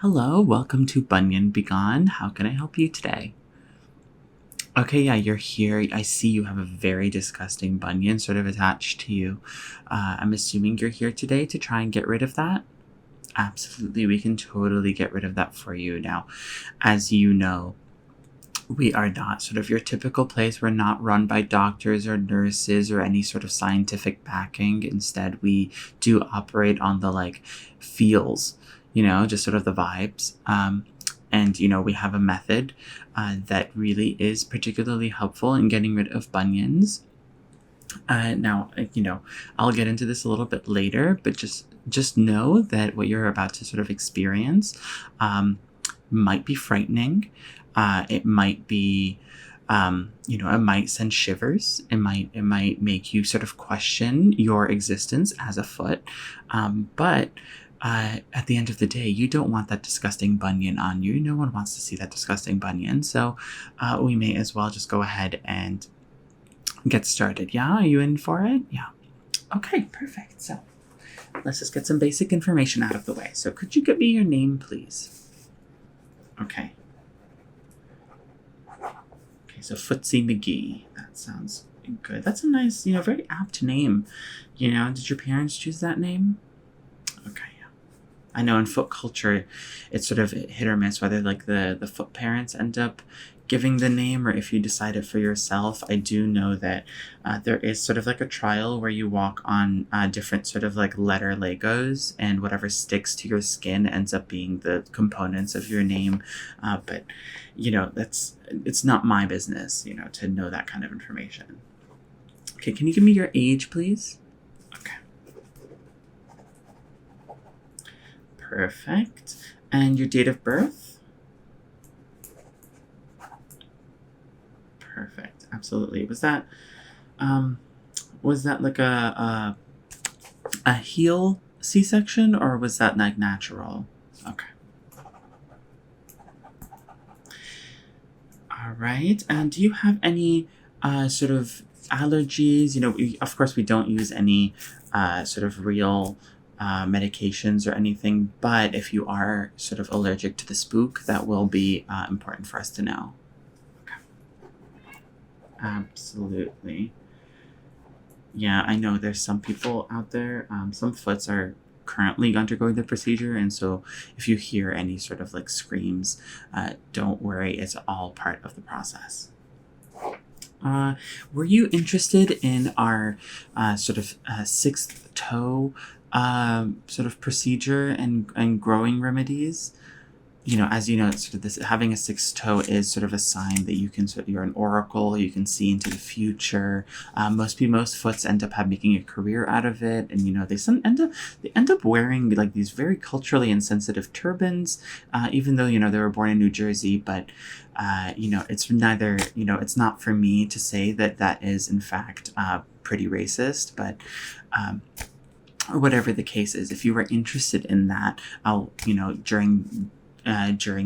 Hello, welcome to Bunion Begone. How can I help you today? Okay, yeah, you're here. I see you have a very disgusting bunion sort of attached to you. I'm assuming you're here today to try and get rid of that? Absolutely, we can totally get rid of that for you. Now, as you know, we are not sort of your typical place. We're not run by doctors or nurses or any sort of scientific backing. Instead, we do operate on the feels, just sort of the vibes. And we have a method that really is particularly helpful in getting rid of bunions. Now, I'll get into this a little bit later, but just know that what you're about to sort of experience might be frightening. It might be, it might send shivers. It might make you sort of question your existence as a foot. But at the end of the day, you don't want that disgusting bunion on you. No one wants to see that disgusting bunion. So we may as well just go ahead and get started. Yeah, are you in for it? Yeah. Okay, perfect. So let's just get some basic information out of the way. So could you give me your name, please? Okay. Okay, so Footsie McGee. That sounds good. That's a nice, very apt name. Did your parents choose that name? Okay, yeah. I know in foot culture, it's sort of hit or miss whether the foot parents end up giving the name or if you decide it for yourself. I do know that there is sort of like a trial where you walk on different sort of like letter Legos, and whatever sticks to your skin ends up being the components of your name. But it's not my business, to know that kind of information. Okay, can you give me your age, please? Okay. Perfect. And your date of birth? Perfect. Absolutely. Was that like a heel C-section, or was that like natural? Okay. All right. And do you have any sort of allergies? Of course, we don't use any sort of real medications or anything, but if you are sort of allergic to the spook, that will be important for us to know. Absolutely. Yeah, I know there's some people out there, some foots are currently undergoing the procedure, and so if you hear any sort of like screams, don't worry, it's all part of the process. Were you interested in our sort of sixth toe sort of procedure and growing remedies? As you know, sort of this having a sixth toe is sort of a sign that you're an oracle. You can see into the future. Most foots end up making a career out of it, and they end up wearing like these very culturally insensitive turbans, even though they were born in New Jersey. But it's neither. It's not for me to say that is in fact pretty racist, but. Or whatever the case is, if you were interested in that, I'll during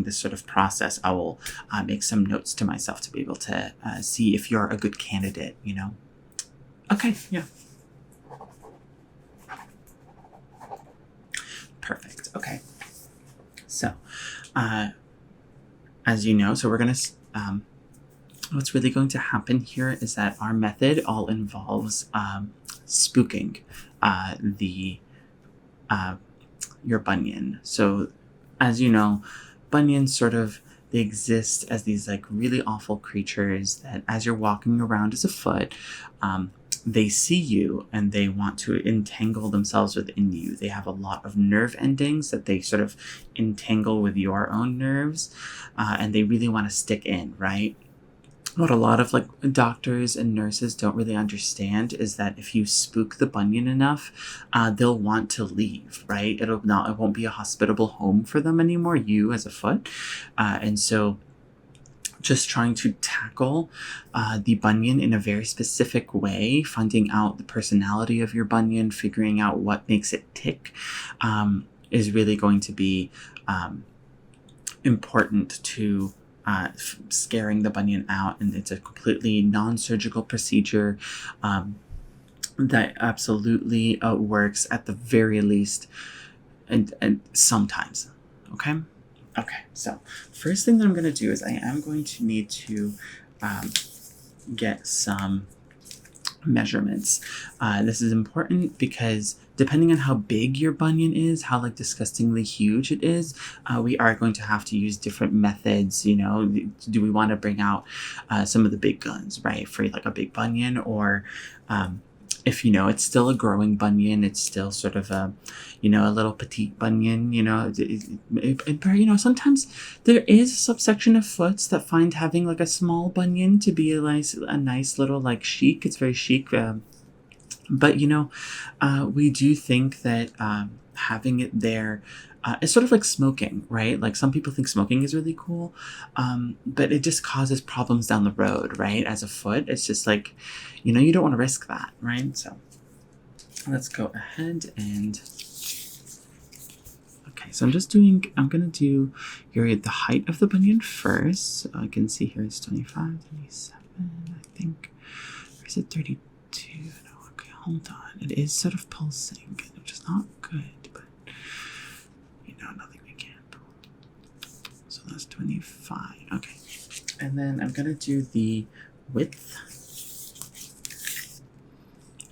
this sort of process, I will make some notes to myself to be able to see if you're a good candidate, Okay, yeah. Perfect, okay. So, as you know, so we're going to, what's really going to happen here is that our method all involves spooking your bunion. So, as you know, bunions they exist as these like really awful creatures that as you're walking around as a foot, they see you and they want to entangle themselves within you. They have a lot of nerve endings that they sort of entangle with your own nerves, and they really want to stick in, right? What a lot of doctors and nurses don't really understand is that if you spook the bunion enough, they'll want to leave, right? It won't be a hospitable home for them anymore, you as a foot. And so just trying to tackle the bunion in a very specific way, finding out the personality of your bunion, figuring out what makes it tick, is really going to be important to scaring the bunion out. And it's a completely non-surgical procedure that absolutely works at the very least, and sometimes. Okay. Okay, so first thing that I'm going to do is I am going to need to get some measurements. This is important because depending on how big your bunion is, how like disgustingly huge it is, we are going to have to use different methods. You know, do we want to bring out some of the big guns, right, for like a big bunion, or if you know it's still a growing bunion, it's still sort of a, you know, a little petite bunion. You know, you know, sometimes there is a subsection of foots that find having like a small bunion to be a nice little like chic. It's very chic, but you know, we do think that having it there. It's sort of like smoking, right? Like some people think smoking is really cool, but it just causes problems down the road, right? As a foot, it's just like, you know, you don't want to risk that, right? So let's go ahead and, okay, so I'm going to do here the height of the bunion first. So I can see here it's 25, 27, I think. Or is it 32? No, okay, hold on. It is sort of pulsing, which is not good, but you know, nothing we can't do. So that's 25. Okay. And then I'm going to do the width.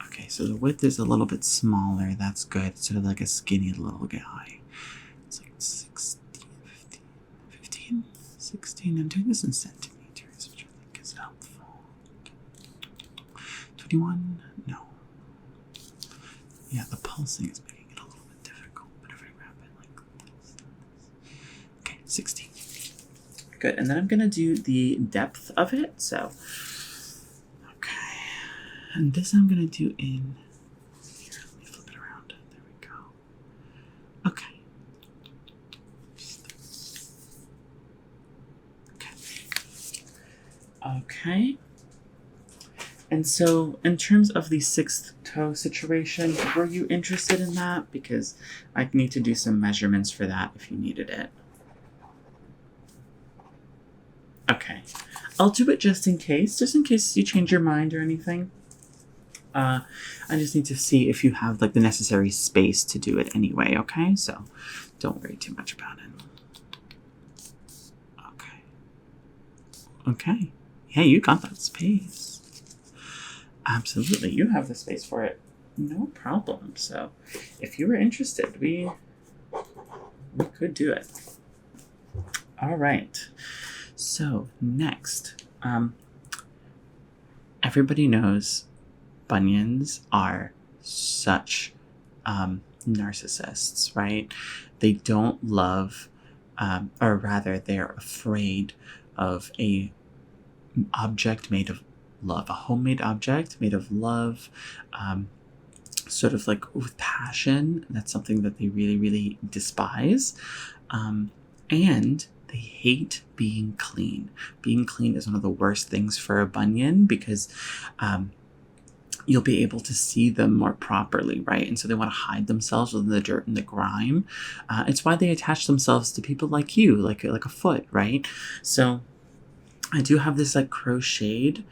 Okay, so the width is a little bit smaller. That's good. It's sort of like a skinny little guy. It's like 16, 15, 16. I'm doing this in centimeters, which I think is helpful. 21? No. Yeah, the pulsing is making it a little bit difficult, but if I wrap it like this. Okay, 16. Good, and then I'm going to do the depth of it. So, okay. And this I'm going to do in, here, let me flip it around. There we go. Okay. Okay. And so, in terms of the 6th toe situation, were you interested in that? Because I need to do some measurements for that if you needed it. Okay. I'll do it just in case you change your mind or anything. I just need to see if you have like the necessary space to do it anyway, okay? So don't worry too much about it. Okay. Okay. Yeah, you got that space. Absolutely. You have the space for it. No problem. So if you were interested, we could do it. All right. So next, everybody knows bunions are such narcissists, right? They don't love, or rather, they're afraid of a object made of love, a homemade object made of love, sort of like with passion. That's something that they really, really despise, and they hate being clean. Being clean is one of the worst things for a bunion because you'll be able to see them more properly, right? And so they want to hide themselves within the dirt and the grime. It's why they attach themselves to people like you, like a foot, right? So I do have this like crocheted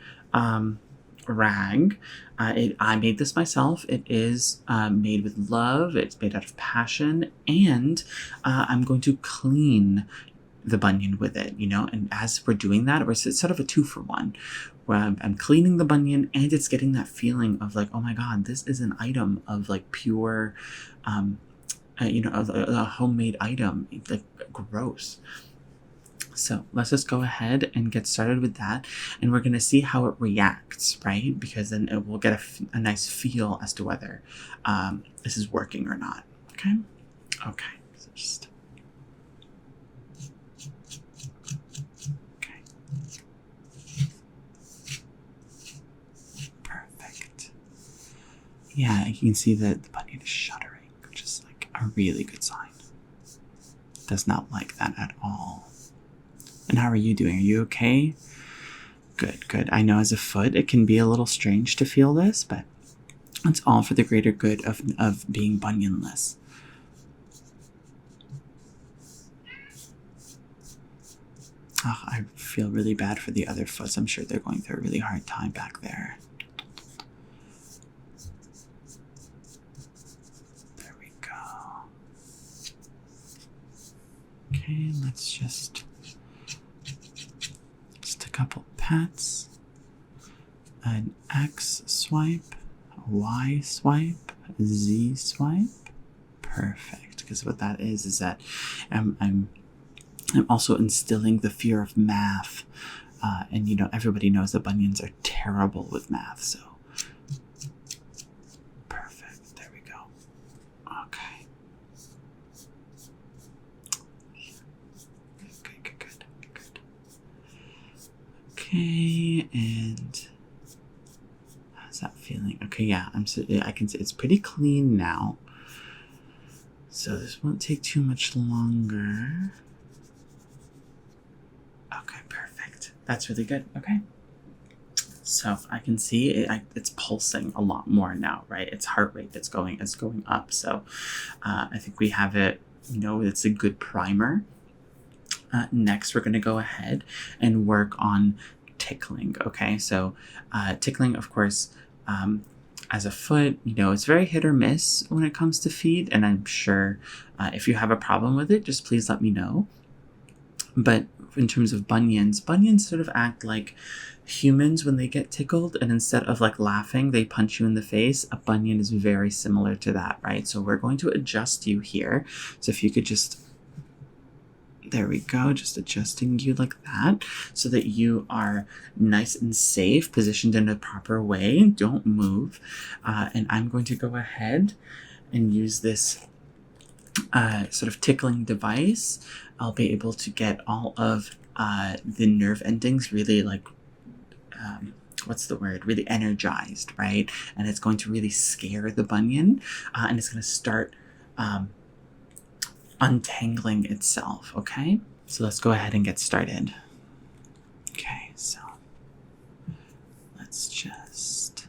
rag. I made this myself. It is made with love. It's made out of passion, and I'm going to clean the bunion with it, you know. And as we're doing that, it's sort of a 2-for-1, where I'm cleaning the bunion and it's getting that feeling of like, oh my god, this is an item of like pure, you know, a homemade item. Like gross. So let's just go ahead and get started with that, and we're going to see how it reacts, right? Because then it will get a nice feel as to whether this is working or not. Okay. Okay. So just. Okay. Perfect. Yeah, you can see that the bunion is shuddering, which is like a really good sign. Does not like that at all. And how are you doing? Are you okay? Good, good. I know as a foot, it can be a little strange to feel this, but it's all for the greater good of being bunionless. Oh, I feel really bad for the other foots. I'm sure they're going through a really hard time back there. There we go. Okay, let's just a couple pats. An X swipe, a Y swipe, a Z swipe. Perfect. Because what that is that I'm also instilling the fear of math. And you know, everybody knows that bunions are terrible with math, so perfect. There we go. Okay. Good. Okay, and how's that feeling? Okay, yeah, I can see it's pretty clean now. So this won't take too much longer. Okay, perfect. That's really good. Okay. So I can see it's pulsing a lot more now, right? Its heart rate is going up. So I think we have it, you know, it's a good primer. Next, we're going to go ahead and work on tickling. Okay, so tickling, of course, as a foot, you know, it's very hit or miss when it comes to feet. And I'm sure if you have a problem with it, just please let me know. But in terms of bunions sort of act like humans when they get tickled, and instead of like laughing, they punch you in the face. A bunion is very similar to that, right? So we're going to adjust you here. So if you could just, there we go, just adjusting you like that so that you are nice and safe, positioned in a proper way. Don't move. And I'm going to go ahead and use this sort of tickling device. I'll be able to get all of the nerve endings really like, what's the word? Really energized, right? And it's going to really scare the bunion, and it's going to start untangling itself, okay? So let's go ahead and get started. Okay, so let's just,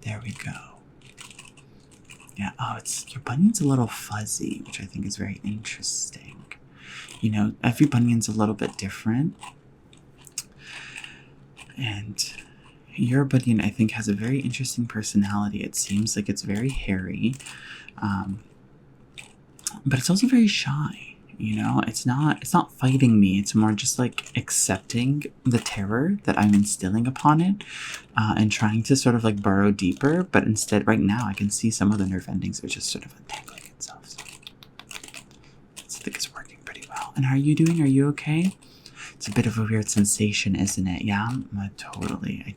there we go. Yeah, oh, your bunion's a little fuzzy, which I think is very interesting. You know, every bunion's a little bit different. And your bunion, I think, has a very interesting personality. It seems like it's very hairy, but it's also very shy. You know, it's not fighting me. It's more just like accepting the terror that I'm instilling upon it, and trying to sort of like burrow deeper. But instead, right now, I can see some of the nerve endings are just sort of untangling itself. So I think it's working pretty well. And how are you doing? Are you okay? It's a bit of a weird sensation, isn't it? Yeah, totally.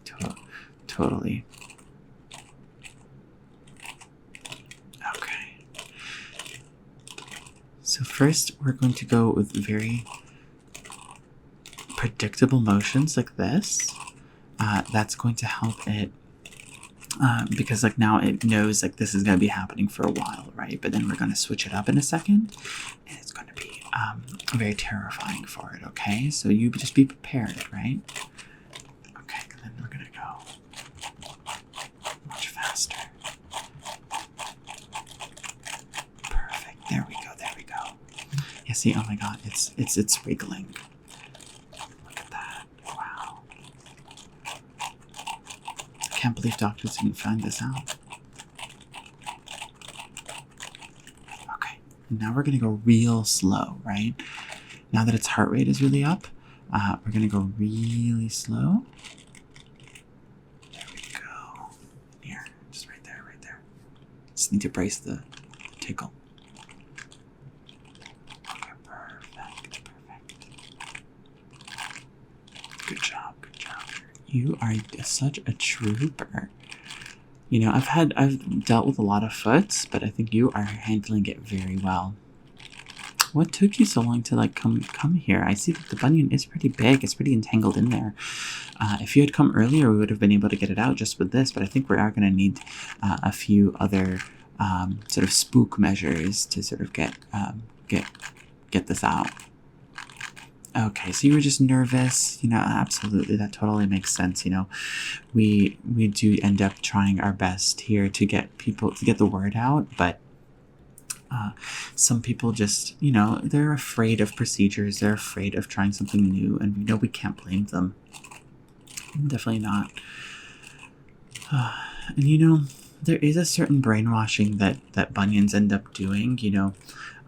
Totally. Okay. So first, we're going to go with very predictable motions like this. That's going to help it, because like now it knows like this is going to be happening for a while, right? But then we're going to switch it up in a second, and it's going to be very terrifying for it, okay? So you just be prepared, right? Okay, then we're going to go much faster. Perfect. There we go. Yeah, see, oh my god, it's wriggling. Look at that. Wow. I can't believe doctors didn't find this out. Okay, and now we're gonna go real slow, right? Now that its heart rate is really up, we're gonna go really slow. There we go. Here, just right there. Just need to brace the tickle. Okay, perfect. Good job. You are such a trooper. You know, I've dealt with a lot of foots, but I think you are handling it very well. What took you so long to like come here? I see that the bunion is pretty big. It's pretty entangled in there. If you had come earlier, we would have been able to get it out just with this, but I think we are going to need a few other sort of spook measures to sort of get this out. Okay, so you were just nervous. You know, absolutely, that totally makes sense. You know, we do end up trying our best here to get the word out, but some people just, you know, they're afraid of procedures. They're afraid of trying something new, and we know we can't blame them. Definitely not. And you know, there is a certain brainwashing that bunions end up doing. You know,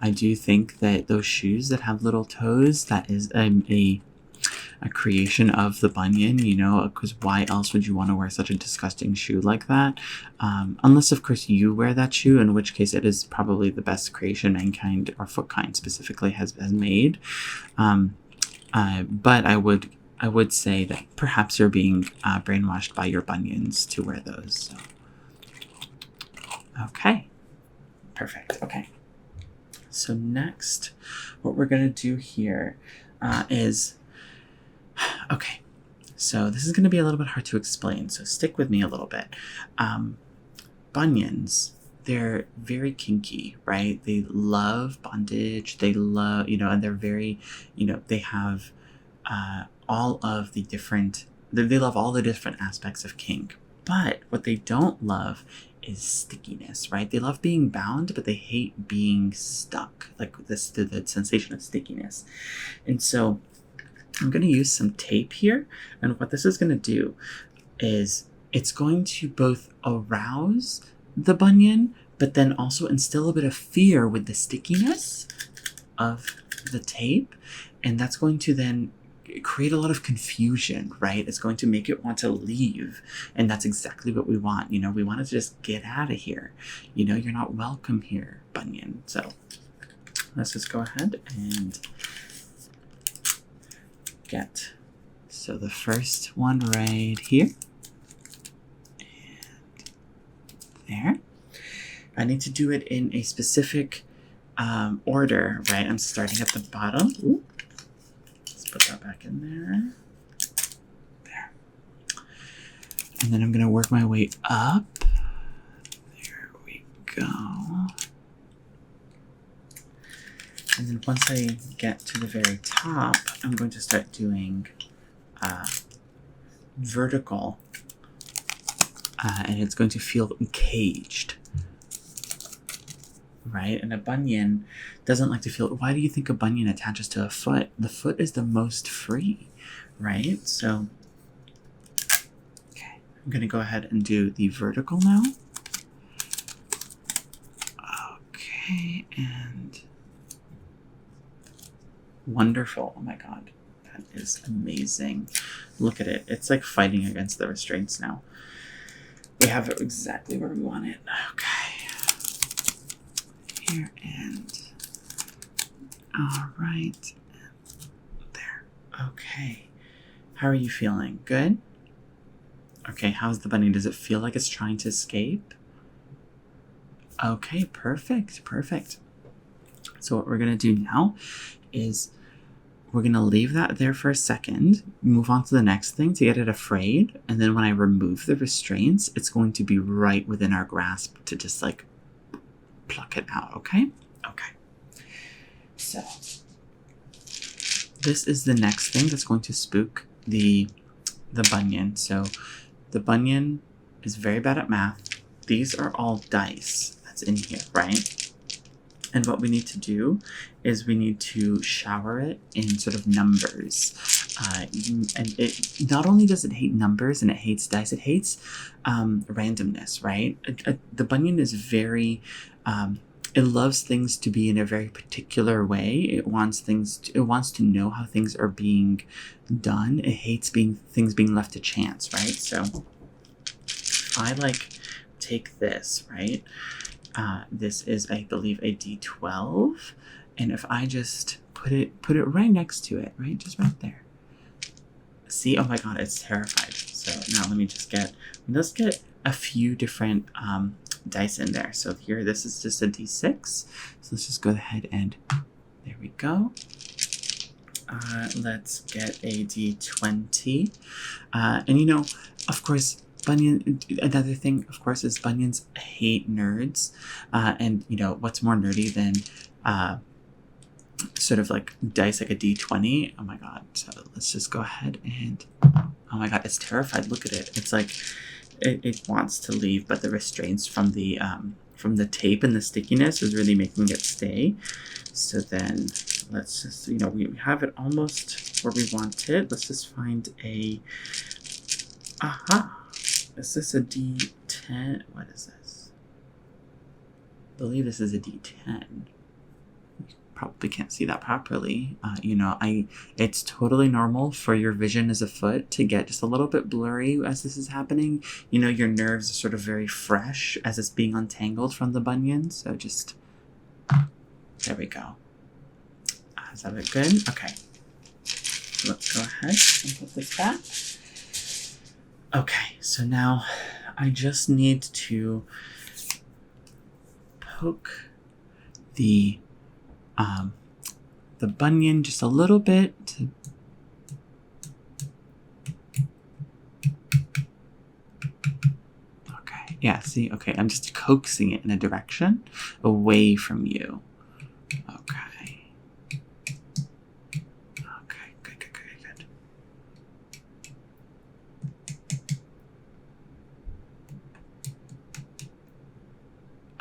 I do think that those shoes that have little toes, that is a creation of the bunion, you know, because why else would you want to wear such a disgusting shoe like that? Unless, of course, you wear that shoe, in which case it is probably the best creation mankind, or foot kind specifically, has made. But I would say that perhaps you're being brainwashed by your bunions to wear those. So. Okay, perfect. Okay, so next, what we're gonna do here is, okay, so this is gonna be a little bit hard to explain, so stick with me a little bit. Bunions, they're very kinky, right? They love bondage. They love, you know, and they're very, you know, they have all of the different, they love all the different aspects of kink. But what they don't love is stickiness, right? They love being bound, but they hate being stuck, like this, the sensation of stickiness. And so I'm going to use some tape here. And what this is going to do is it's going to both arouse the bunion, but then also instill a bit of fear with the stickiness of the tape. And that's going to then create a lot of confusion, right? It's going to make it want to leave. And that's exactly what we want. You know, we want it to just get out of here. You know, you're not welcome here, bunion. So let's just go ahead and get, so the first one right here. And there. I need to do it in a specific order, right? I'm starting at the bottom. Ooh. Put that back in there. There. And then I'm going to work my way up. There we go. And then once I get to the very top, I'm going to start doing vertical. And it's going to feel caged. Right? And a bunion doesn't like to feel. Why do you think a bunion attaches to a foot? The foot is the most free, right? So, okay, I'm going to go ahead and do the vertical now. Okay, and wonderful. Oh my God, that is amazing. Look at it. It's like fighting against the restraints now. We have it exactly where we want it. Okay. Here and all right, there. Okay, how are you feeling? Good? Okay, how's the bunny? Does it feel like it's trying to escape? Okay, perfect, perfect. So what we're gonna do now is we're gonna leave that there for a second, move on to the next thing to get it afraid, and then when I remove the restraints, it's going to be right within our grasp to just like pluck it out, okay? Okay. So, this is the next thing that's going to spook the bunion. So, the bunion is very bad at math. These are all dice that's in here, right? And what we need to do is we need to shower it in sort of numbers. And it not only does it hate numbers and it hates dice, it hates randomness, right? The bunion is very, it loves things to be in a very particular way. It wants to know how things are being done. It hates things being left to chance, right? So I take this, right? This is, I believe, a D12. And if I just put it right next to it, right? Just right there. See, oh my God, it's terrified. So now let's get a few different dice in there. So here, this is just a D6. So let's just go ahead and, there we go. Let's get a D20. And you know, of course, another thing, of course, is bunions hate nerds. And you know, what's more nerdy than sort of like dice like a D20? Oh my God. So let's just go ahead and, oh my God, it's terrified. Look at it. It's like, it wants to leave, but the restraints from the tape and the stickiness is really making it stay. So then let's just, you know, we have it almost where we want it. Let's just find a, aha. Is this a D10? What is this? believe this is a D10. Probably can't see that properly. It's totally normal for your vision as a foot to get just a little bit blurry as this is happening. Your nerves are sort of very fresh as it's being untangled from the bunion. So just, there we go. Is that it good? Okay. Let's go ahead and put this back. Okay, so now I just need to poke the bunion just a little bit. Okay, yeah, see, okay, I'm just coaxing it in a direction away from you. Okay. Okay, good.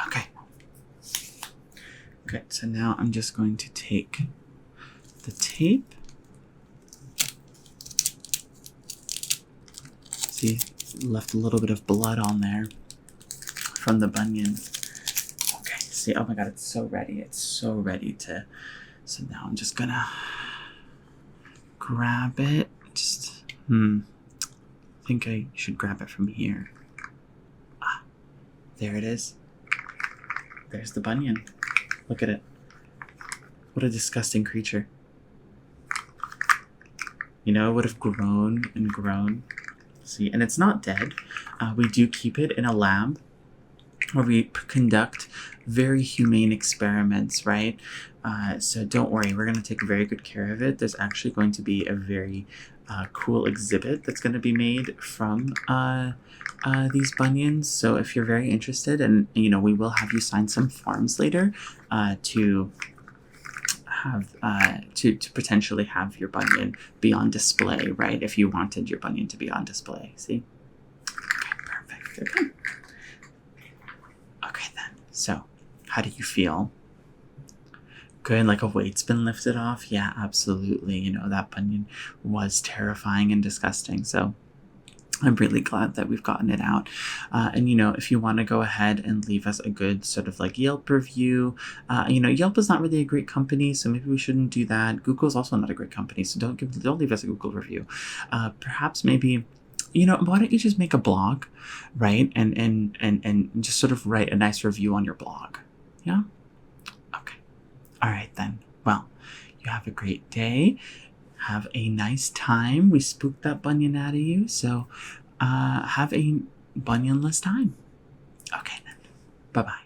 Okay. Good, so now I'm just going to take the tape. See, left a little bit of blood on there from the bunion. Okay, see, oh my god, it's so ready. It's so ready to, so now I'm just gonna grab it. Just, I think I should grab it from here. Ah, there it is. There's the bunion. Look at it. What a disgusting creature. It would have grown and grown. See, and it's not dead. We do keep it in a lab where we conduct very humane experiments, right? So don't worry, we're going to take very good care of it. There's actually going to be a very cool exhibit that's going to be made from these bunions. So if you're very interested, and we will have you sign some forms later to have to potentially have your bunion be on display, right? If you wanted your bunion to be on display. See? Okay, perfect. Okay then. So, how do you feel? Good, like a weight's been lifted off? Yeah, absolutely. That bunion was terrifying and disgusting. So I'm really glad that we've gotten it out. And if you want to go ahead and leave us a good sort of like Yelp review, Yelp is not really a great company, so maybe we shouldn't do that. Google's also not a great company, so don't leave us a Google review. Perhaps maybe, why don't you just make a blog, right? And just sort of write a nice review on your blog. Yeah? Okay. All right then. Well, you have a great day. Have a nice time. We spooked that bunion out of you, so have a bunionless time. Okay then. Bye-bye.